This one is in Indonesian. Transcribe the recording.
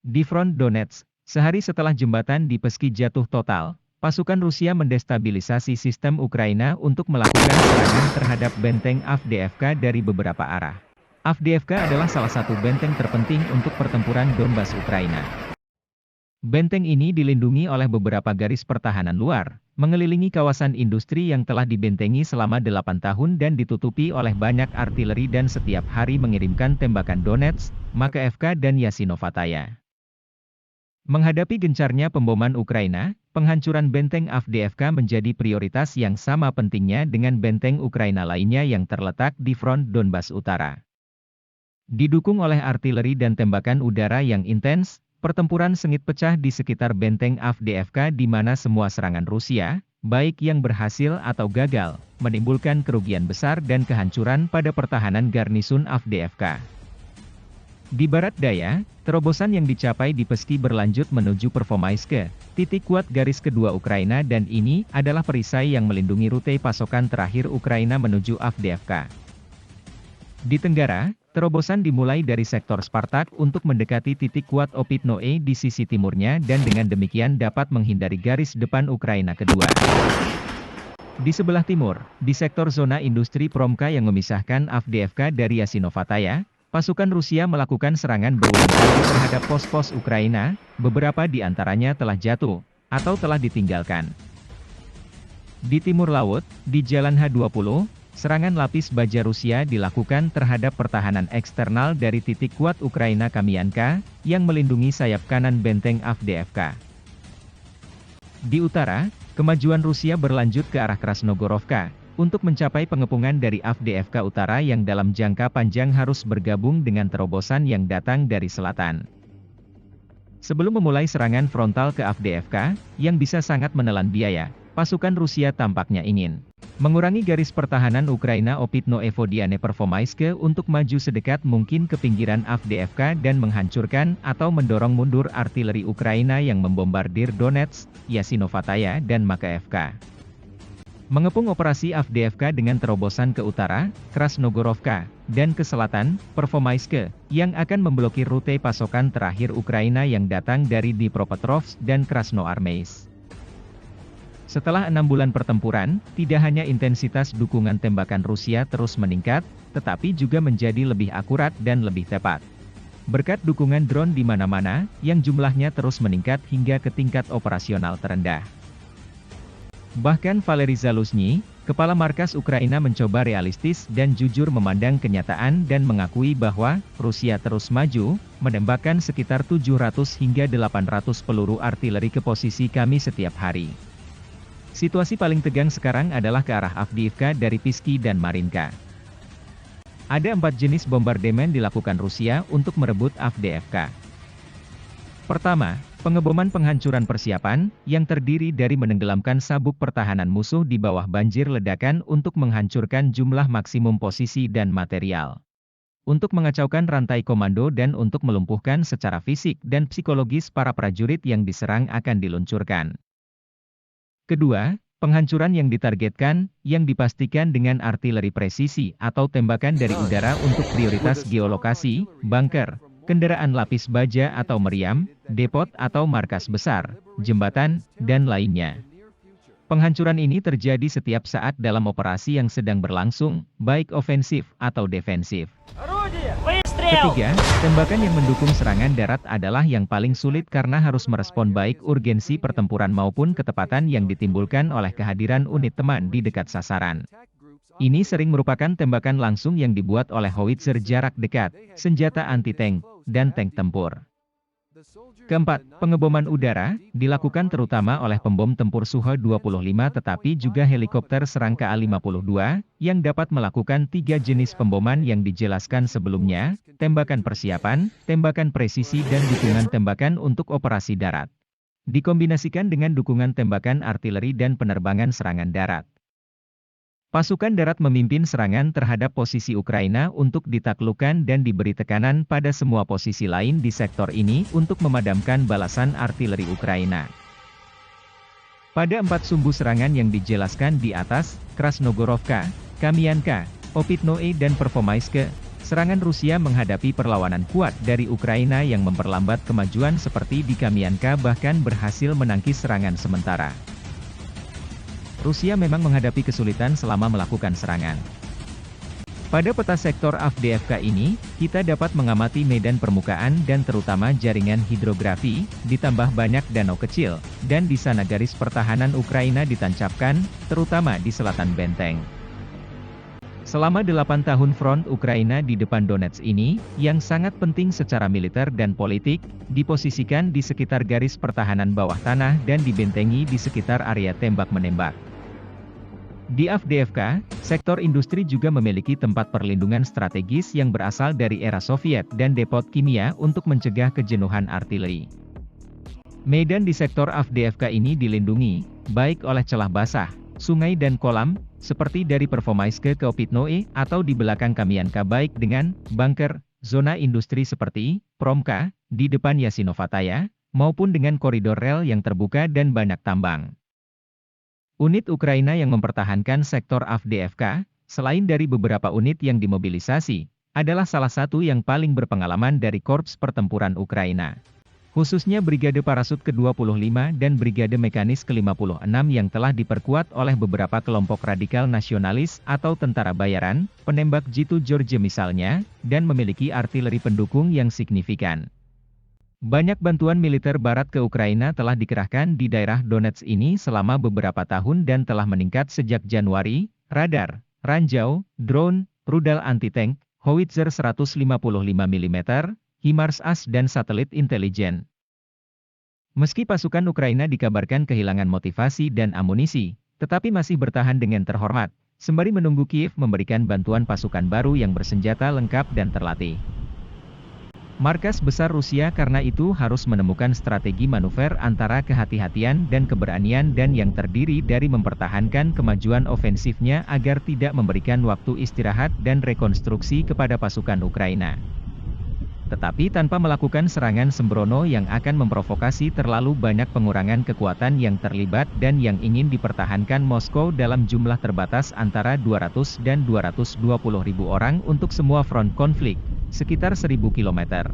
Di front Donetsk, sehari setelah jembatan di Peski jatuh total, pasukan Rusia mendestabilisasi sistem Ukraina untuk melakukan serangan terhadap benteng Avdiivka dari beberapa arah. Avdiivka adalah salah satu benteng terpenting untuk pertempuran Donbas Ukraina. Benteng ini dilindungi oleh beberapa garis pertahanan luar, mengelilingi kawasan industri yang telah dibentengi selama 8 tahun dan ditutupi oleh banyak artileri dan setiap hari mengirimkan tembakan Donetsk, Makeivka dan Yasinovataya. Menghadapi gencarnya pemboman Ukraina, penghancuran benteng Avdiivka menjadi prioritas yang sama pentingnya dengan benteng Ukraina lainnya yang terletak di front Donbas Utara. Didukung oleh artileri dan tembakan udara yang intens, pertempuran sengit pecah di sekitar benteng Avdiivka di mana semua serangan Rusia, baik yang berhasil atau gagal, menimbulkan kerugian besar dan kehancuran pada pertahanan garnisun Avdiivka. Di barat daya, terobosan yang dicapai di Peski berlanjut menuju Pervomaiske, titik kuat garis kedua Ukraina dan ini adalah perisai yang melindungi rute pasokan terakhir Ukraina menuju Avdiivka. Di Tenggara, terobosan dimulai dari sektor Spartak untuk mendekati titik kuat Opitnoe di sisi timurnya dan dengan demikian dapat menghindari garis depan Ukraina kedua. Di sebelah timur, di sektor zona industri Promka yang memisahkan Avdiivka dari Yasinovataya, pasukan Rusia melakukan serangan berulang kali terhadap pos-pos Ukraina, beberapa di antaranya telah jatuh, atau telah ditinggalkan. Di timur laut, di Jalan H20, serangan lapis baja Rusia dilakukan terhadap pertahanan eksternal dari titik kuat Ukraina Kamianka, yang melindungi sayap kanan benteng Avdiivka. Di utara, kemajuan Rusia berlanjut ke arah Krasnogorovka, untuk mencapai pengepungan dari Avdiivka Utara yang dalam jangka panjang harus bergabung dengan terobosan yang datang dari selatan. Sebelum memulai serangan frontal ke Avdiivka, yang bisa sangat menelan biaya, pasukan Rusia tampaknya ingin mengurangi garis pertahanan Ukraina Opitnoe-Vodiane Pervomaiske untuk maju sedekat mungkin ke pinggiran Avdiivka dan menghancurkan atau mendorong mundur artileri Ukraina yang membombardir Donetsk, Yasinovataya dan Makeivka. Mengepung operasi Avdiivka dengan terobosan ke utara, Krasnogorovka, dan ke selatan, Pervomaiske, yang akan memblokir rute pasokan terakhir Ukraina yang datang dari Dnipropetrovsk dan Krasnoarmeysk. Setelah 6 bulan pertempuran, tidak hanya intensitas dukungan tembakan Rusia terus meningkat, tetapi juga menjadi lebih akurat dan lebih tepat. Berkat dukungan drone di mana-mana, yang jumlahnya terus meningkat hingga ke tingkat operasional terendah. Bahkan Valery Zaluzhny, kepala markas Ukraina mencoba realistis dan jujur memandang kenyataan dan mengakui bahwa Rusia terus maju, menembakkan sekitar 700 hingga 800 peluru artileri ke posisi kami setiap hari. Situasi paling tegang sekarang adalah ke arah Avdiivka dari Piski dan Marinka. Ada 4 jenis bombardemen dilakukan Rusia untuk merebut Avdiivka. Pertama, pengeboman penghancuran persiapan, yang terdiri dari menenggelamkan sabuk pertahanan musuh di bawah banjir ledakan untuk menghancurkan jumlah maksimum posisi dan material. Untuk mengacaukan rantai komando dan untuk melumpuhkan secara fisik dan psikologis para prajurit yang diserang akan diluncurkan. Kedua, penghancuran yang ditargetkan, yang dipastikan dengan artileri presisi atau tembakan dari udara untuk prioritas geolokasi, bunker, kendaraan lapis baja atau meriam, depot atau markas besar, jembatan, dan lainnya. Penghancuran ini terjadi setiap saat dalam operasi yang sedang berlangsung, baik ofensif atau defensif. Ketiga, tembakan yang mendukung serangan darat adalah yang paling sulit karena harus merespon baik urgensi pertempuran maupun ketepatan yang ditimbulkan oleh kehadiran unit teman di dekat sasaran. Ini sering merupakan tembakan langsung yang dibuat oleh howitzer jarak dekat, senjata anti-tank, dan tank tempur. Keempat, pengeboman udara, dilakukan terutama oleh pembom tempur Sukhoi-25 tetapi juga helikopter serang Ka-52, yang dapat melakukan 3 jenis pemboman yang dijelaskan sebelumnya, tembakan persiapan, tembakan presisi dan dukungan tembakan untuk operasi darat. Dikombinasikan dengan dukungan tembakan artileri dan penerbangan serangan darat. Pasukan darat memimpin serangan terhadap posisi Ukraina untuk ditaklukkan dan diberi tekanan pada semua posisi lain di sektor ini untuk memadamkan balasan artileri Ukraina. Pada 4 sumbu serangan yang dijelaskan di atas, Krasnogorovka, Kamianka, Opitnoe dan Pervomaiske, Serangan Rusia menghadapi perlawanan kuat dari Ukraina yang memperlambat kemajuan seperti di Kamianka bahkan berhasil menangkis serangan sementara. Rusia memang menghadapi kesulitan selama melakukan serangan. Pada peta sektor AFDFK ini, kita dapat mengamati medan permukaan dan terutama jaringan hidrografi, ditambah banyak danau kecil, dan di sana garis pertahanan Ukraina ditancapkan, terutama di selatan benteng. Selama 8 tahun front Ukraina di depan Donetsk ini, yang sangat penting secara militer dan politik, diposisikan di sekitar garis pertahanan bawah tanah dan dibentengi di sekitar area tembak-menembak. Di AFDFK, sektor industri juga memiliki tempat perlindungan strategis yang berasal dari era Soviet dan depot kimia untuk mencegah kejenuhan artileri. Medan di sektor AFDFK ini dilindungi, baik oleh celah basah, sungai dan kolam, seperti dari Pervomaiske ke Opitnoe, atau di belakang Kamianka baik dengan bunker, zona industri seperti Promka, di depan Yasinovataya, maupun dengan koridor rel yang terbuka dan banyak tambang. Unit Ukraina yang mempertahankan sektor AFDFK, selain dari beberapa unit yang dimobilisasi, adalah salah satu yang paling berpengalaman dari Korps Pertempuran Ukraina. Khususnya Brigade Parasut ke-25 dan Brigade Mekanis ke-56 yang telah diperkuat oleh beberapa kelompok radikal nasionalis atau tentara bayaran, penembak jitu George misalnya, dan memiliki artileri pendukung yang signifikan. Banyak bantuan militer barat ke Ukraina telah dikerahkan di daerah Donetsk ini selama beberapa tahun dan telah meningkat sejak Januari, radar, ranjau, drone, rudal anti-tank, howitzer 155 mm, HIMARS-AS dan satelit intelijen. Meski pasukan Ukraina dikabarkan kehilangan motivasi dan amunisi, tetapi masih bertahan dengan terhormat, sembari menunggu Kiev memberikan bantuan pasukan baru yang bersenjata lengkap dan terlatih. Markas besar Rusia karena itu harus menemukan strategi manuver antara kehati-hatian dan keberanian dan yang terdiri dari mempertahankan kemajuan ofensifnya agar tidak memberikan waktu istirahat dan rekonstruksi kepada pasukan Ukraina. Tetapi tanpa melakukan serangan sembrono yang akan memprovokasi terlalu banyak pengurangan kekuatan yang terlibat dan yang ingin dipertahankan Moskow dalam jumlah terbatas antara 200 dan 220 ribu orang untuk semua front konflik, sekitar 1000 km.